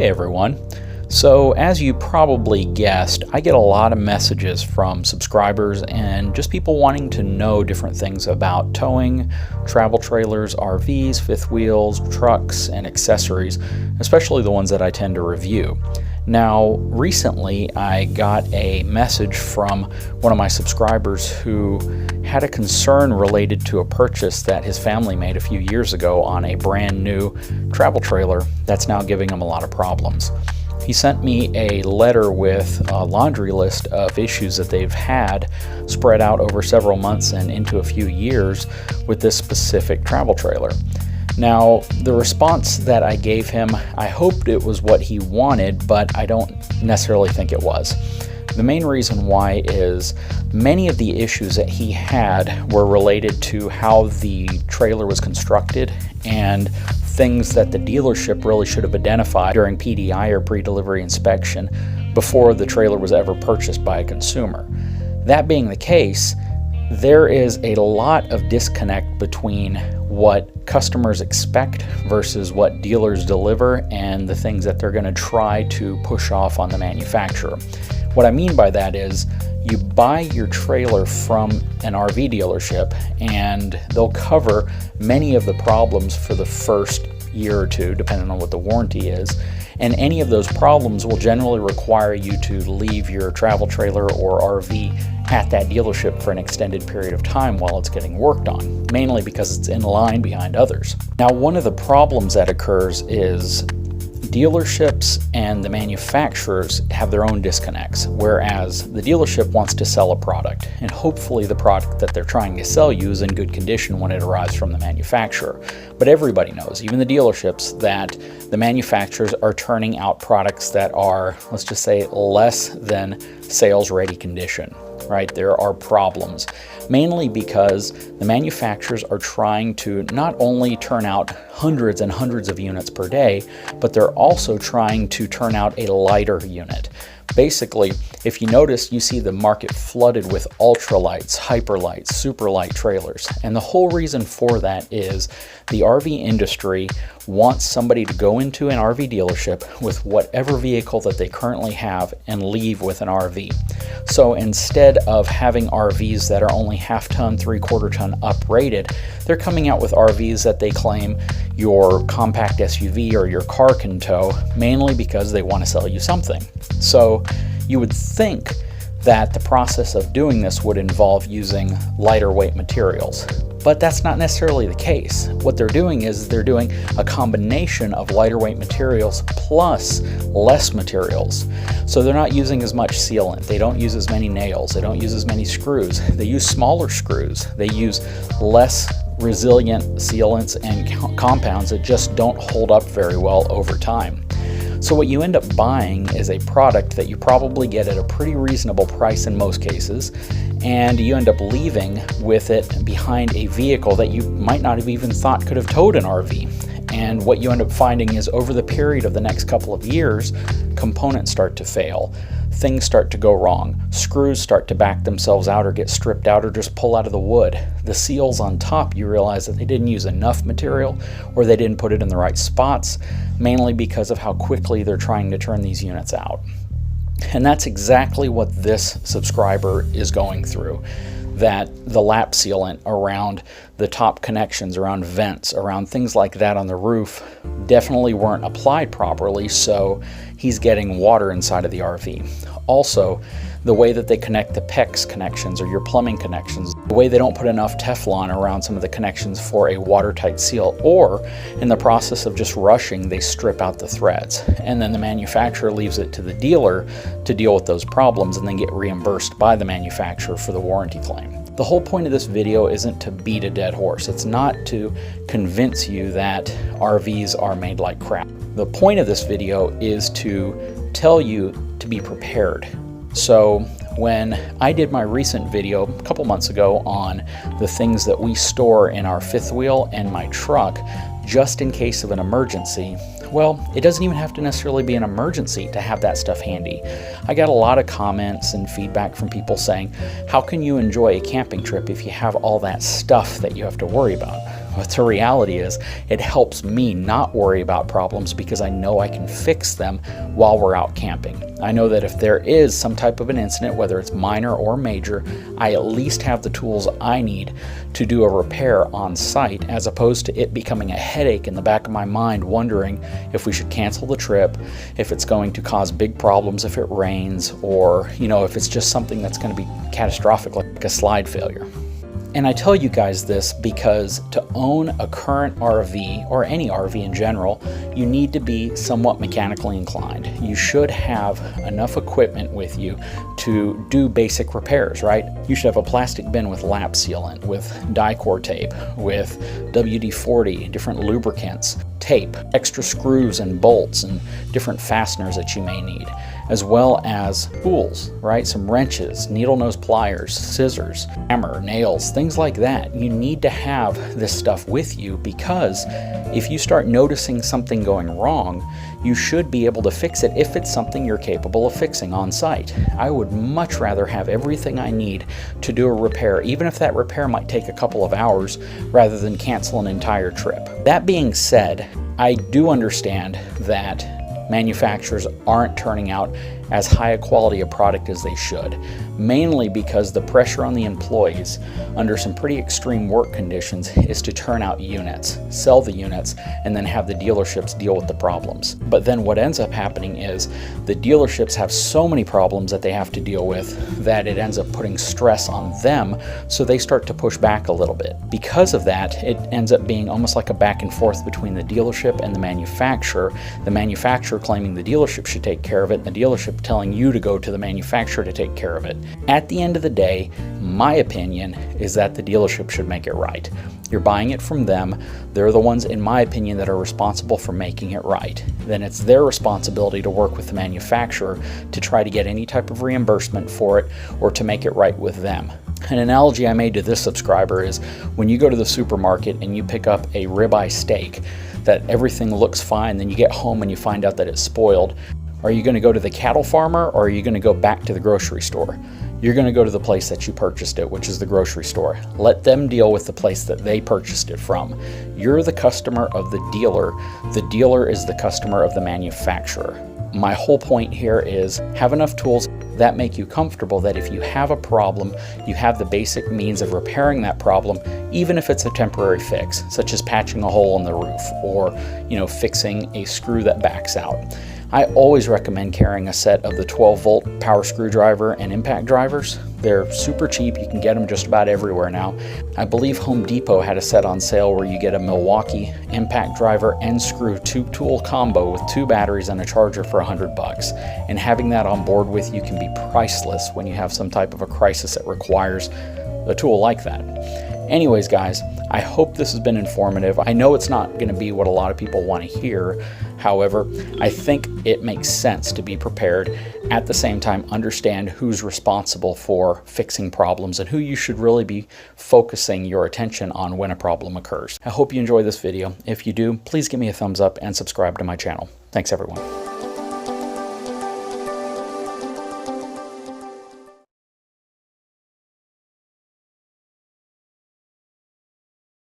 Hey everyone. So as you probably guessed, I get a lot of messages from subscribers and just people wanting to know different things about towing, travel trailers, RVs, fifth wheels, trucks, and accessories, especially the ones that I tend to review. Now, recently I got a message from one of my subscribers who had a concern related to a purchase that his family made a few years ago on a brand new travel trailer that's now giving him a lot of problems. He sent me a letter with a laundry list of issues that they've had spread out over several months and into a few years with this specific travel trailer. Now, the response that I gave him, I hoped it was what he wanted, but I don't necessarily think it was. The main reason why is many of the issues that he had were related to how the trailer was constructed and things that the dealership really should have identified during PDI or pre-delivery inspection before the trailer was ever purchased by a consumer. That being the case, there is a lot of disconnect between what customers expect versus what dealers deliver and the things that they're going to try to push off on the manufacturer. What I mean by that is you buy your trailer from an RV dealership and they'll cover many of the problems for the first year or two, depending on what the warranty is. And any of those problems will generally require you to leave your travel trailer or RV at that dealership for an extended period of time while it's getting worked on, mainly because it's in line behind others. Now, one of the problems that occurs is dealerships and the manufacturers have their own disconnects, whereas the dealership wants to sell a product, and hopefully the product that they're trying to sell you is in good condition when it arrives from the manufacturer. But everybody knows, even the dealerships, that the manufacturers are turning out products that are, let's just say, less than sales-ready condition. Right? There are problems, mainly because the manufacturers are trying to not only turn out hundreds and hundreds of units per day, but they're also trying to turn out a lighter unit. Basically, if you notice, you see the market flooded with ultralights, hyperlights, superlight trailers. And the whole reason for that is the RV industry wants somebody to go into an RV dealership with whatever vehicle that they currently have and leave with an RV. So instead of having RVs that are only half-ton, three-quarter-ton uprated, they're coming out with RVs that they claim your compact SUV or your car can tow, mainly because they want to sell you something. So you would think that the process of doing this would involve using lighter weight materials, but that's not necessarily the case. What they're doing is they're doing a combination of lighter weight materials plus less materials. So they're not using as much sealant, they don't use as many nails, they don't use as many screws, they use smaller screws, they use less resilient sealants and compounds that just don't hold up very well over time. So what you end up buying is a product that you probably get at a pretty reasonable price in most cases, and you end up leaving with it behind a vehicle that you might not have even thought could have towed an RV. And what you end up finding is over the period of the next couple of years, components start to fail. Things start to go wrong. Screws start to back themselves out or get stripped out or just pull out of the wood. The seals on top, you realize that they didn't use enough material or they didn't put it in the right spots, mainly because of how quickly they're trying to turn these units out. And that's exactly what this subscriber is going through. That the lap sealant around the top connections, around vents, around things like that on the roof definitely weren't applied properly, so he's getting water inside of the RV. Also, the way that they connect the PEX connections or your plumbing connections, the way they don't put enough Teflon around some of the connections for a watertight seal, or in the process of just rushing, they strip out the threads. And then the manufacturer leaves it to the dealer to deal with those problems and then get reimbursed by the manufacturer for the warranty claim. The whole point of this video isn't to beat a dead horse. It's not to convince you that RVs are made like crap. The point of this video is to tell you to be prepared. So when I did my recent video a couple months ago on the things that we store in our fifth wheel and my truck just in case of an emergency, well, it doesn't even have to necessarily be an emergency to have that stuff handy. I got a lot of comments and feedback from people saying, how can you enjoy a camping trip if you have all that stuff that you have to worry about? But the reality is, it helps me not worry about problems because I know I can fix them while we're out camping. I know that if there is some type of an incident, whether it's minor or major, I at least have the tools I need to do a repair on site, as opposed to it becoming a headache in the back of my mind, wondering if we should cancel the trip, if it's going to cause big problems if it rains, or if it's just something that's going to be catastrophic like a slide failure. And I tell you guys this because to own a current RV, or any RV in general, you need to be somewhat mechanically inclined. You should have enough equipment with you to do basic repairs, right? You should have a plastic bin with lap sealant, with Dicor tape, with WD-40, different lubricants, tape, extra screws and bolts and different fasteners that you may need, as well as tools, right? Some wrenches, needle nose pliers, scissors, hammer, nails, things like that. You need to have this stuff with you because if you start noticing something going wrong, you should be able to fix it if it's something you're capable of fixing on site. I would much rather have everything I need to do a repair, even if that repair might take a couple of hours, rather than cancel an entire trip. That being said, I do understand that manufacturers aren't turning out as high a quality a product as they should, mainly because the pressure on the employees under some pretty extreme work conditions is to turn out units, sell the units, and then have the dealerships deal with the problems. But then what ends up happening is the dealerships have so many problems that they have to deal with that it ends up putting stress on them, so they start to push back a little bit. Because of that, it ends up being almost like a back and forth between the dealership and the manufacturer claiming the dealership should take care of it, and the dealership telling you to go to the manufacturer to take care of it. At the end of the day, my opinion is that the dealership should make it right. You're buying it from them. They're the ones, in my opinion, that are responsible for making it right. Then it's their responsibility to work with the manufacturer to try to get any type of reimbursement for it or to make it right with them. An analogy I made to this subscriber is when you go to the supermarket and you pick up a ribeye steak, that everything looks fine, then you get home and you find out that it's spoiled. Are you going to go to the cattle farmer, or are you going to go back to the grocery store? You're going to go to the place that you purchased it, which is the grocery store. Let them deal with the place that they purchased it from. You're the customer of the dealer. The dealer is the customer of the manufacturer. My whole point here is have enough tools that make you comfortable that if you have a problem, you have the basic means of repairing that problem, even if it's a temporary fix, such as patching a hole in the roof or, fixing a screw that backs out. I always recommend carrying a set of the 12-volt power screwdriver and impact drivers. They're super cheap. You can get them just about everywhere now. I believe Home Depot had a set on sale where you get a Milwaukee impact driver and screw two-tool combo with 2 batteries and a charger for $100. And having that on board with you can be priceless when you have some type of a crisis that requires a tool like that. Anyways, guys, I hope this has been informative. I know it's not going to be what a lot of people want to hear. However, I think it makes sense to be prepared. At the same time, understand who's responsible for fixing problems and who you should really be focusing your attention on when a problem occurs. I hope you enjoy this video. If you do, please give me a thumbs up and subscribe to my channel. Thanks, everyone.